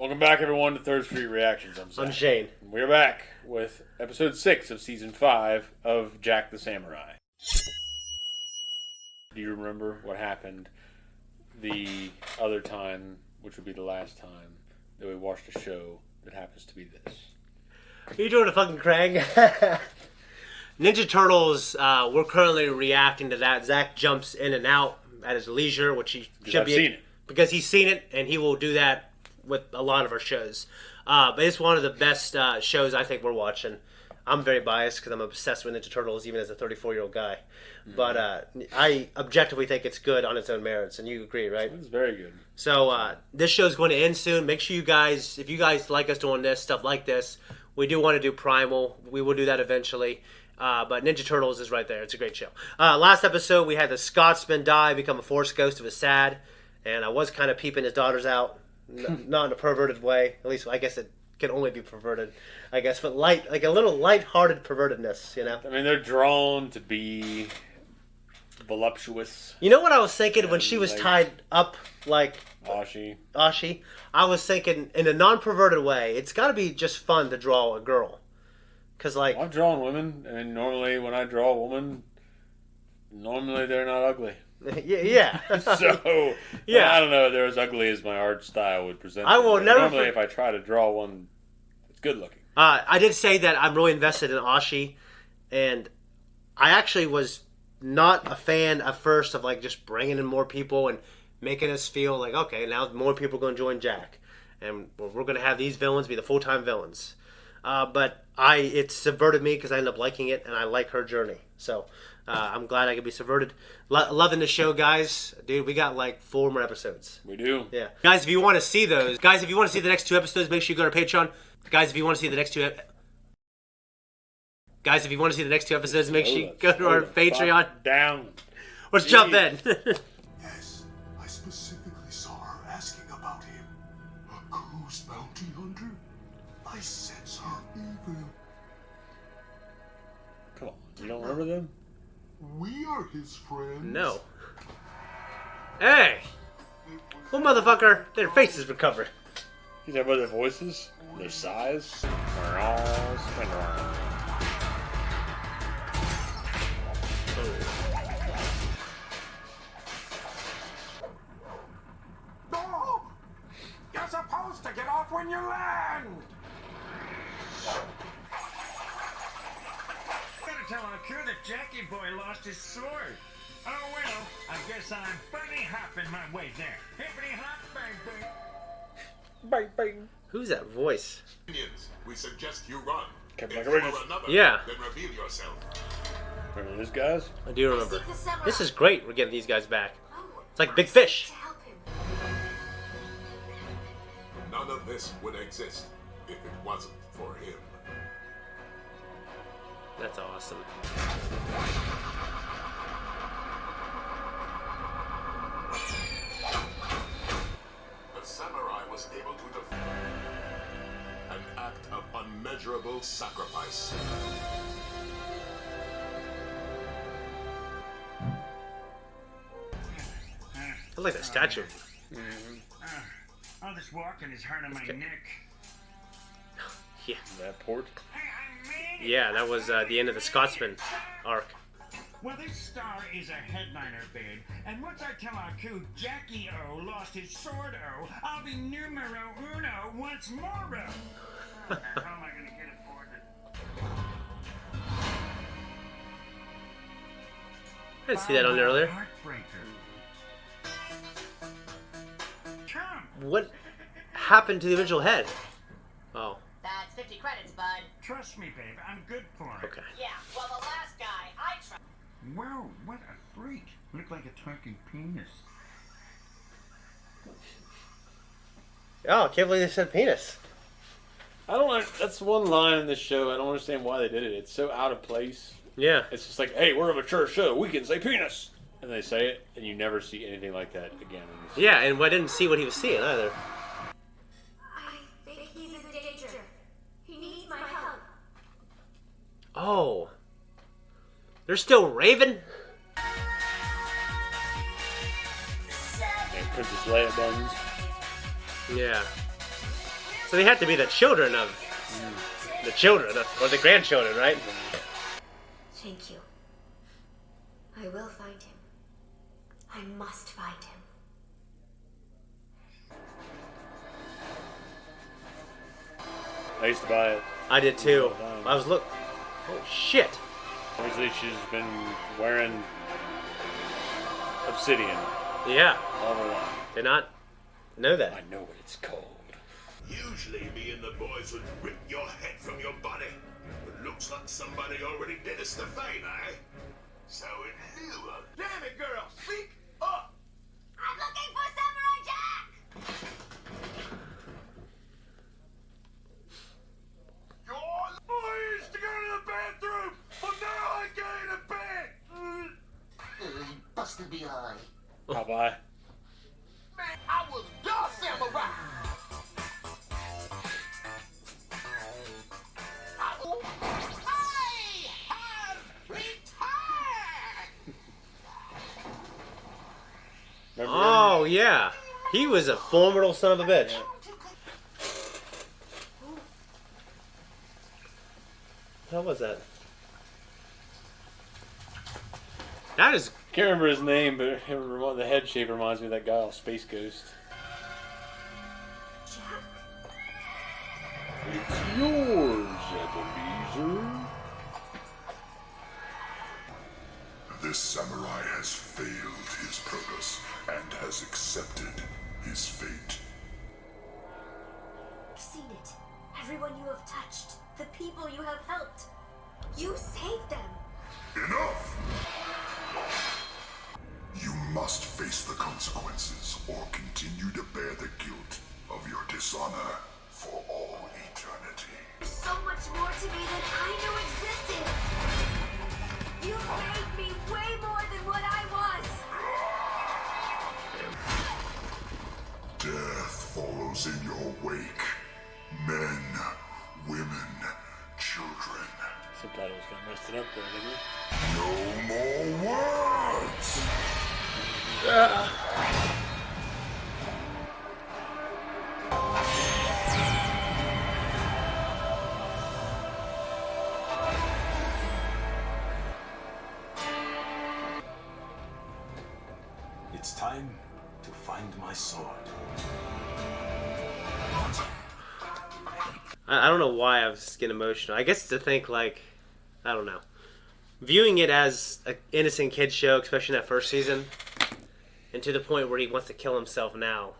Welcome back, everyone, to Third Street Reactions. I'm Zakk. I'm Shane. We're back with episode 6 of season 5 of Jack the Samurai. Do you remember what happened the other time, which would be the last time, that we watched a show that happens to be this? Are you doing a fucking Craig? Ninja Turtles, we're currently reacting to that. Zakk jumps in and out at his leisure, which he should be. I've seen it. Because he's seen it, and he will do that with a lot of our shows. But it's one of the best shows I think we're watching. I'm very biased because I'm obsessed with Ninja Turtles, even as a 34-year-old guy. Mm-hmm. But I objectively think it's good on its own merits, and you agree, right? It's very good. So this show's going to end soon. Make sure you guys, if you guys like us doing this, stuff like this, we do want to do Primal. We will do that eventually. But Ninja Turtles is right there. It's a great show. Last episode, we had the Scotsman die, become a Force ghost. It was sad. And I was kind of peeping his daughters out. Not in a perverted way. At least I guess it can only be perverted. I guess, but like a little light-hearted pervertedness, you know? I mean, they're drawn to be voluptuous. You know what I was thinking when she was tied up like Ashi? I was thinking, in a non-perverted way, it's got to be just fun to draw a girl. Because, like... I've drawn women, and normally when I draw a woman, normally they're not ugly. Yeah. So, yeah. Well, I don't know. They're as ugly as my art style would present. I will never. Normally, if I try to draw one, it's good looking. I did say that I'm really invested in Ashi, and I actually was not a fan at first of like just bringing in more people and making us feel like, okay, now more people are going to join Jack, and we're going to have these villains be the full-time villains. But it subverted me because I ended up liking it, and I like her journey. So. I'm glad I could be subverted. Loving the show, guys. Dude, we got like 4 more episodes. We do. Yeah. Guys, if you want to see those, if you want to see the next 2 episodes, make sure you go to our Patreon. Guys, if you want to see the next 2 episodes, make sure you go to our Patreon. Down. Let's jump in. Yes, I specifically saw her asking about him. A cruise bounty hunter? I sense her evil. Come on. You don't remember them? We are his friends. No. Hey! Well, motherfucker, their faces recovered. You talking about their voices? Their size? They're all spin around. Oh, you're supposed to get off when you land. Tell our crew that Jackie boy lost his sword. Oh well, I guess I'm bunny hopping my way there. Hippity hop, bang bang. Bang bang. Who's that voice? We suggest you run. Captain If Like you a are another, Yeah. Then reveal yourself. Remember these guys? I do remember. This is great. We're getting these guys back. It's like Big Fish. None of this would exist if it wasn't for him. That's awesome. The samurai was able to defend an act of unmeasurable sacrifice. I like that statue. All this walking is hurting my neck. Yeah. That port? Hey, I made it. Yeah, that was the end of the Scotsman arc. Well, this star is a headliner bid, and once I tell our crew Jackie O lost his sword O, I'll be numero uno once more O. How am I going to get it for it? I didn't see that on there earlier. Heartbreaker. Come. What happened to the original head? Oh, That's 50 credits, bud. Trust me, babe, I'm good for it. okay. Yeah, well, the last guy, I tried. Whoa, what a freak. Looked like a talking penis. Oh, I can't believe they said penis. I don't like. That's one line in this show. I don't understand why they did it. It's so out of place. Yeah. It's just like, hey, we're a mature show. We can say penis. And they say it, and you never see anything like that again. In this Yeah, and I didn't see what he was seeing either. I think he's in danger. He needs my help. Oh. They're still Raven? And Princess Leia buns. Yeah. So they have to be the children of the children or the grandchildren, right? Thank you. I will find him. I must find him. I used to buy it. I did too. All the time. I was look. Oh shit! Obviously, she's been wearing obsidian Yeah, all her life. did not know I that. know what it's called. Usually me and the boys would rip your head from your body. But looks like somebody already did us the favor, eh? So in lieu of... Damn it, girl! Speak up! I'm looking for Samuraijack! I used to go to the bathroom, but now I get in a bed! Busted behind. Popeye. Man, I was your samurai! I have retired! Remember Oh yeah, he was a formidable son of a bitch. What was that? That is Can't remember his name, but the head shape reminds me of that guy off Space Ghost. Jack? It's yours, Ebenezer. This samurai has failed his purpose and has accepted his fate. I've seen it. Everyone you have touched. The people you have helped. You saved them. Enough! You must face the consequences or continue to bear the guilt of your dishonor for all eternity. There's so much more to me than I knew existed. You've made me way more than what I was. Death follows in your wake. Men, women, children. Subtitles got messed it up there, didn't No more words! It's time to find my sword. I don't know why I was getting emotional. I guess to think like, I don't know, viewing it as an innocent kid show, especially in that first season, and to the point where he wants to kill himself now.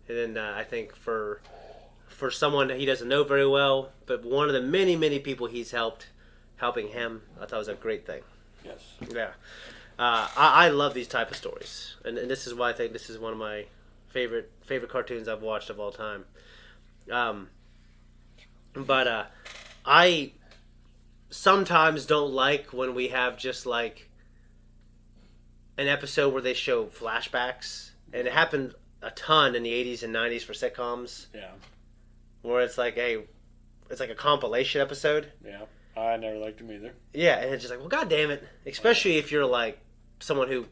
And then I think for someone that he doesn't know very well, but one of the many people he's helping him, I thought it was a great thing. Yes. Yeah. I love these type of stories, and this is why I think this is one of my favorite cartoons I've watched of all time. But I sometimes don't like when we have just like an episode where they show flashbacks, and it happened a ton in the 80s and 90s for sitcoms, Yeah. where it's like a compilation episode. Yeah. I never liked him either. Yeah, and it's just like, well, god damn it. Especially if you're like someone who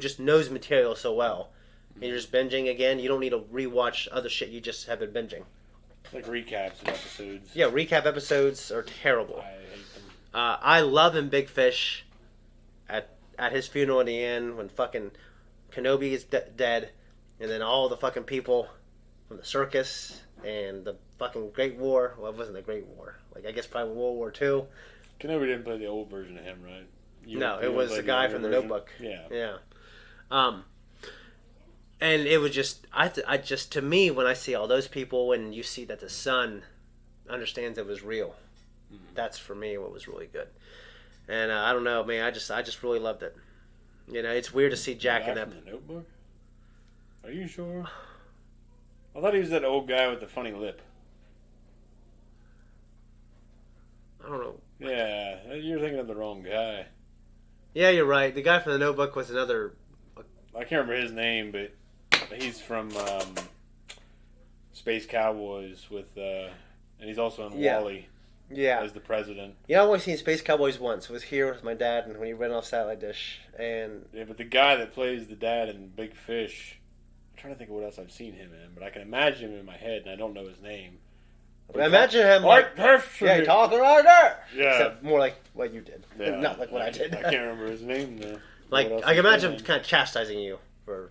just knows material so well, and you're just binging again. You don't need to rewatch other shit you just have been binging. Like recaps of episodes. Yeah, recap episodes are terrible. I hate them. I love in Big Fish at his funeral in the end when fucking Kenobi is dead, and then all the fucking people from the circus and the fucking Great War. Well, it wasn't the Great War. Like, I guess probably World War II. Kenobi didn't play the old version of him, right? No, You it was played the guy younger from the version? Notebook. Yeah. Yeah. And it was just, I just, to me, when I see all those people and you see that the son understands it was real, that's for me what was really good. And I don't know, man, I just really loved it. You know, it's weird to see Jack Guy in that. from the Notebook? Are you sure? I thought he was that old guy with the funny lip. I don't know. Yeah, you're thinking of the wrong guy. Yeah, you're right. The guy from the Notebook was another. I can't remember his name, but he's from Space Cowboys with, and he's also in Yeah. Wall-E Yeah. as the president. You know, I've only seen Space Cowboys once. It was here with my dad, and when he ran off satellite dish, and Yeah, but the guy that plays the dad in Big Fish, trying to think of what else I've seen him in, but I can imagine him in my head, and I don't know his name. Imagine him like, yeah, talking right there. Yeah. Except more like what you did, Yeah, not like what I did. I can't remember his name though. Like I can imagine him kind of chastising you for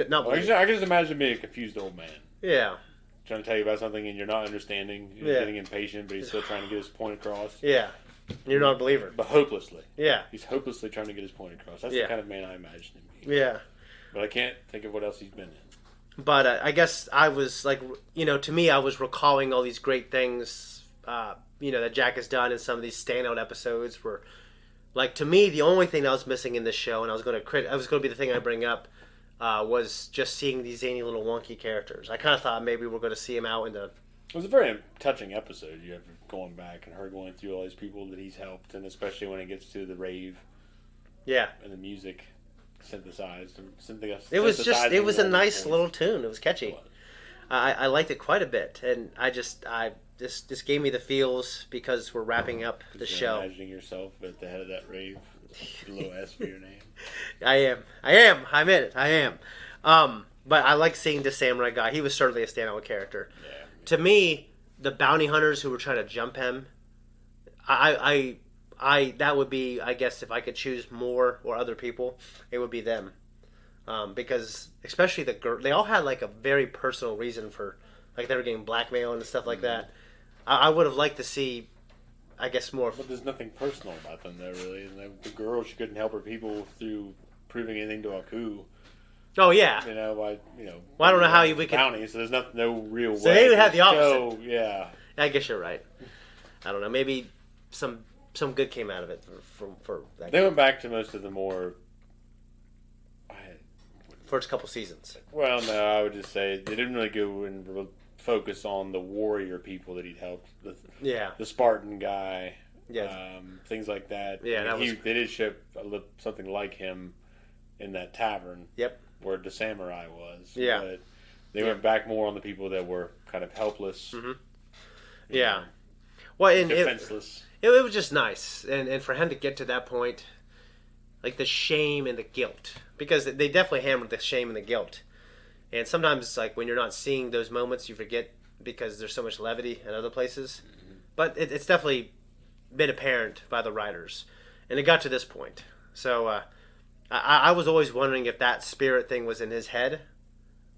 not. I can just imagine being a confused old man. Yeah. Trying to tell you about something and you're not understanding. You're getting impatient, but he's still trying to get his point across. Yeah. You're not a believer. But hopelessly. Yeah. He's hopelessly trying to get his point across. That's the kind of man I imagine him being. Yeah. But I can't think of what else he's been in. But I guess I was like, to me, I was recalling all these great things, that Jack has done in some of these standout episodes. Where, like, to me, the only thing that was missing in this show, and I was going to be the thing I bring up, was just seeing these zany little wonky characters. I kind of thought maybe we're going to see him out in the. It was a very touching episode. You have going back and her going through all these people that he's helped, and especially when it gets to the rave. Yeah. And the music synthesized. It was a nice little tune. It was catchy. I liked it quite a bit, and this gave me the feels because we're wrapping up the show. Imagining yourself at the head of that rave, little S for your name. I am. I admit it. I am. But I like seeing the samurai guy. He was certainly a standout character. Yeah. To me, the bounty hunters who were trying to jump him, I that would be, I guess, if I could choose more or other people, it would be them. Because especially the girl, they all had like a very personal reason for, like they were getting blackmailed and stuff like that. I would have liked to see, I guess, more. But there's nothing personal about them, though, really. And the girl, she couldn't help her people through proving anything to Aku. Oh yeah. Well, I don't know how we could bounty, so there's no real way. So they would have the opposite. Show, yeah. I guess you're right. I don't know. Maybe some good came out of it for that. They went back to most of the more first couple seasons. Well, no, I would just say they didn't really go and focus on the warrior people that he'd helped. The Spartan guy. Yeah. Things like that. Yeah, they did show something like him in that tavern. Yep. Where the samurai was. Yeah. But they went back more on the people that were kind of helpless. Mm-hmm. Yeah. Well, and defenseless. It was just nice, and for him to get to that point, like the shame and the guilt, because they definitely hammered the shame and the guilt, and sometimes like when you're not seeing those moments, you forget because there's so much levity in other places. Mm-hmm. But it's definitely been apparent by the writers, and it got to this point. So I was always wondering if that spirit thing was in his head,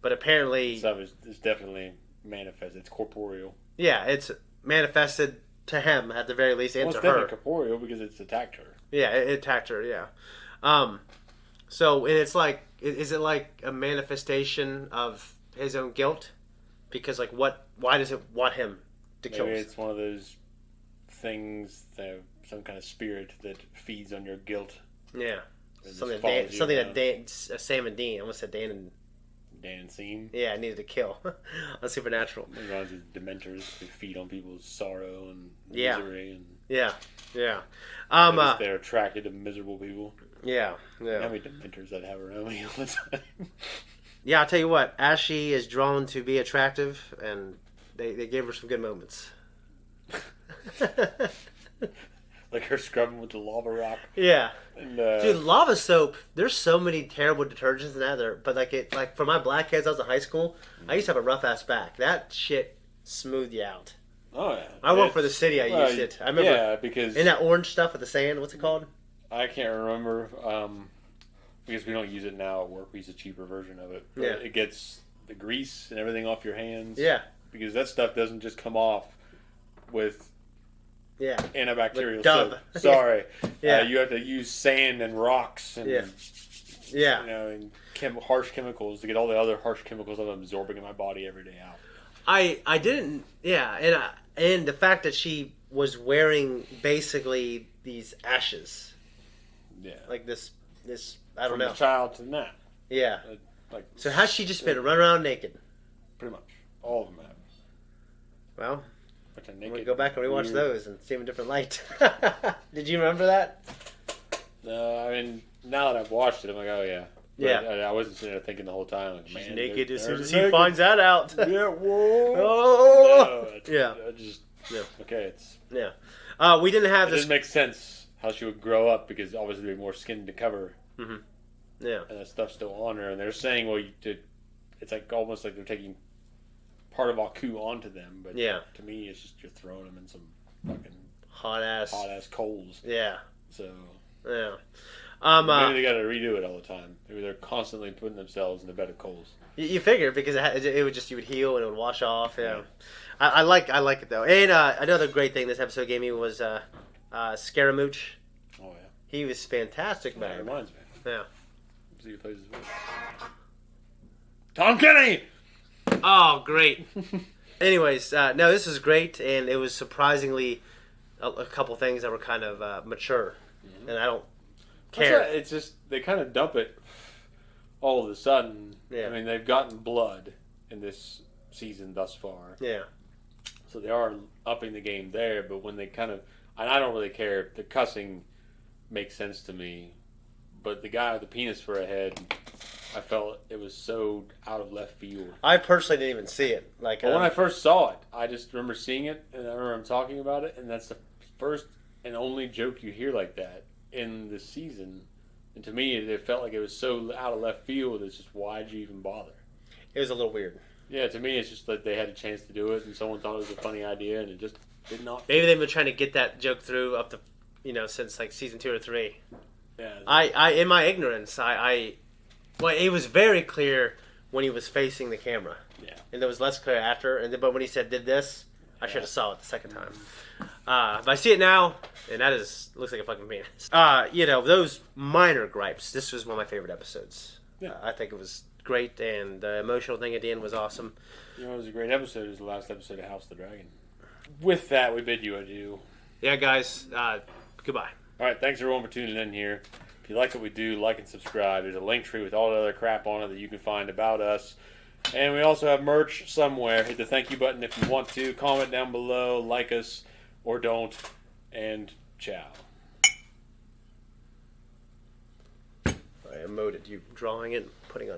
but apparently it's definitely manifested. It's corporeal. Yeah, it's manifested to him at the very least, and it's to her. Definitely corporeal because it's attacked her. Yeah, it attacked her. Yeah. So and it's like, is it like a manifestation of his own guilt? Because like, why does it want him to kill? Maybe it's one of those things, some kind of spirit that feeds on your guilt. Yeah. Something that Sam and Dean. I almost said Dan and Seam. Yeah, I needed to kill on Supernatural. It reminds me of Dementors. They feed on people's sorrow and misery. And yeah. they're attracted to miserable people. Yeah. How many Dementors I'd have around me all the time. Yeah, I'll tell you what. Ashi is drawn to be attractive, and they gave her some good moments. Like her scrubbing with the lava rock. Yeah. And, dude, lava soap. There's so many terrible detergents in that. But for my blackheads, I was in high school. I used to have a rough ass back. That shit smoothed you out. Oh yeah. I worked for the city. I used it. I remember. Yeah, because in that orange stuff with the sand. What's it called? I can't remember. Because we don't use it now at work. We use a cheaper version of it. But yeah. It gets the grease and everything off your hands. Yeah. Because that stuff doesn't just come off with. Yeah. Antibacterial soap. Sorry. Yeah. You have to use sand and rocks and and harsh chemicals to get all the other harsh chemicals I'm absorbing in my body every day out. I didn't. Yeah, and the fact that she was wearing basically these ashes. Yeah. Like this I don't know. From the child to now. Yeah. So has she just been running around naked? Pretty much. All of them have. Well, I'm going to go back and rewatch those and see them in a different light. Did you remember that? I mean, now that I've watched it, I'm like, oh yeah. But yeah. I wasn't sitting there thinking the whole time, like, she's man, naked as soon as he finds that out. Yeah, whoa. Oh. No, yeah. Okay, it's... Yeah. We didn't have it this... didn't make sense how she would grow up because obviously there'd be more skin to cover. Mm-hmm. Yeah. And that stuff's still on her. And they're saying, well, to it's like almost like they're taking part of Aku onto them. But yeah, to me, it's just you're throwing them in some fucking hot ass coals. Yeah. So yeah. Maybe they got to redo it all the time. Maybe they're constantly putting themselves in the bed of coals. You figure because it would just you would heal and it would wash off. Yeah. I like it though. And another great thing this episode gave me was Scaramouche. Oh yeah. He was fantastic, man. That reminds me. Yeah. See who plays his voice. Tom Kenny. Oh, great. Anyways, no, this was great, and it was surprisingly a couple things that were kind of mature, and I don't care. It's just they kind of dump it all of a sudden. Yeah. I mean, they've gotten blood in this season thus far. Yeah. So they are upping the game there, but when they kind of, and I don't really care. The cussing makes sense to me, but the guy with the penis for a head, I felt it was so out of left field. I personally didn't even see it. Like, when I first saw it, I just remember seeing it, and I remember him talking about it, and that's the first and only joke you hear like that in the season. And to me, it felt like it was so out of left field. It's just, why'd you even bother? It was a little weird. Yeah, to me, it's just that they had a chance to do it, and someone thought it was a funny idea, and it just did not. Maybe they've been trying to get that joke through up to, since like season 2 or 3. Yeah. I in my ignorance, well, it was very clear when he was facing the camera. Yeah. And it was less clear after. But when he said "did this," I should have saw it the second time. But I see it now, and that looks like a fucking penis. Those minor gripes. This was one of my favorite episodes. Yeah. I think it was great, and the emotional thing at the end was awesome. It was a great episode. It was the last episode of House of the Dragon. With that, we bid you adieu. Yeah, guys. Goodbye. All right, thanks everyone for tuning in here. If you like what we do, like and subscribe. There's a link tree with all the other crap on it that you can find about us. And we also have merch somewhere. Hit the thank you button if you want to. Comment down below, like us or don't. And ciao. I emoted you drawing it, putting on